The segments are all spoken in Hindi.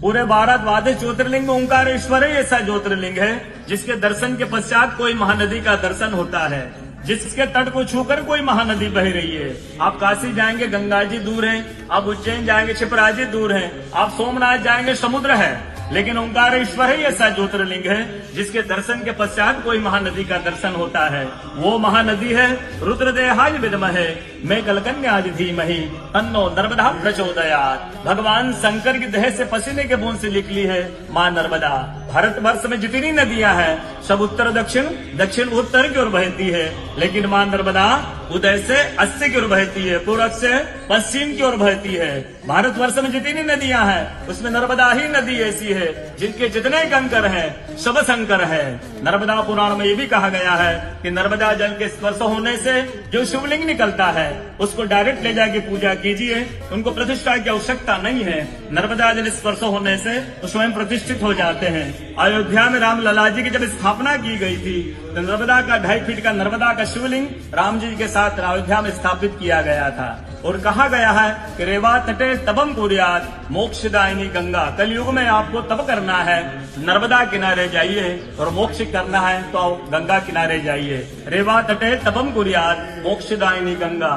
पूरे भारत द्वादश ज्योतिर्लिंग में ओंकारेश्वर ही ऐसा ज्योतिर्लिंग है जिसके दर्शन के पश्चात कोई महानदी का दर्शन होता है, जिसके तट को छूकर कोई महानदी बह रही है। आप काशी जाएंगे गंगा जी दूर है, आप उज्जैन जाएंगे क्षिप्रा जी दूर है, आप सोमनाथ जाएंगे समुद्र है, लेकिन ओंकारेश्वर ही ऐसा ज्योतिर्लिंग है जिसके दर्शन के पश्चात कोई महानदी का दर्शन होता है। वो महानदी है रुद्रदेहाय विद्महे मैं कलकन्याज धीमहि तन्नो नर्मदा प्रचोदयात्। भगवान शंकर की देह से पसीने के बूंद से निकली है माँ नर्मदा। भारतवर्ष में जितनी नदियां हैं सब उत्तर दक्षिण, दक्षिण उत्तर की ओर बहती है, लेकिन माँ नर्मदा उदय से अस्त की ओर बहती है, पूरब से पश्चिम की ओर बहती है। भारतवर्ष में जितनी नदियां हैं उसमें नर्मदा ही नदी ऐसी है जिनके जितने कंकर हैं सब शंकर है। नर्मदा पुराण में ये भी कहा गया है कि नर्मदा जल के स्पर्श होने से जो शिवलिंग निकलता है उसको डायरेक्ट ले जाके पूजा कीजिए, उनको प्रतिष्ठा की आवश्यकता नहीं है। नर्मदा जल स्पर्श होने से वो स्वयं प्रतिष्ठित हो जाते हैं। अयोध्या में राम लला जी की जब स्थापना की गई थी तो नर्मदा का 2.5 फीट का नर्मदा का शिवलिंग राम जी के साथ अयोध्या में स्थापित किया गया था। और कहा गया है कि रेवा तटे तबम कुर्यात् मोक्षदायिनी गंगा। कलयुग में आपको तब करना है, नर्मदा किनारे जाइए, और मोक्ष करना है तो गंगा किनारे जाइए। रेवा तटे तबम कुर्यात् मोक्षदायिनी गंगा।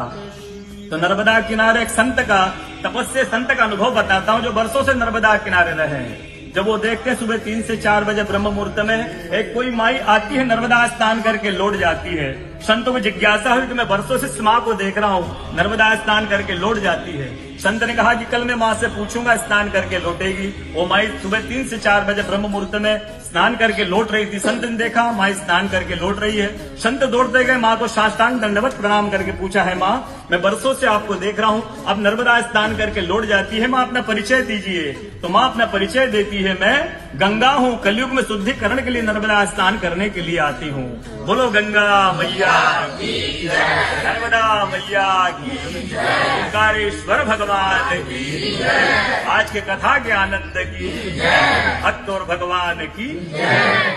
तो नर्मदा किनारे एक संत का, तपस्या संत का अनुभव बताता हूँ जो वर्षों से नर्मदा किनारे रहे। जब वो देखते हैं सुबह 3 से 4 बजे ब्रह्म मुहूर्त में एक कोई माई आती है, नर्मदा स्नान करके लौट जाती है। संतों को जिज्ञासा हुई कि मैं वर्षों से इस माँ को देख रहा हूँ, नर्मदा स्नान करके लौट जाती है। संत ने कहा कि कल मैं माँ से पूछूंगा, स्नान करके लौटेगी। वो माई सुबह 3 से 4 बजे ब्रह्म मुहूर्त में स्नान करके लौट रही थी। संत ने देखा माँ स्नान करके लौट रही है। संत दौड़ते गए माँ को साष्टांग दंडवत प्रणाम करके पूछा, है माँ मैं वर्षों से आपको देख रहा हूँ, अब नर्मदा स्नान करके लौट जाती है, माँ अपना परिचय दीजिए। तो माँ अपना परिचय देती है, मैं गंगा हूँ, कलयुग में शुद्धिकरण के लिए नर्मदा स्नान करने के लिए आती हूँ। बोलो गंगा मैया की जय, नर्मदा मैया की जय, ओंकारेश्वर भगवान की जय, आज के कथा के आनंद की जय, भक्त और भगवान की जय।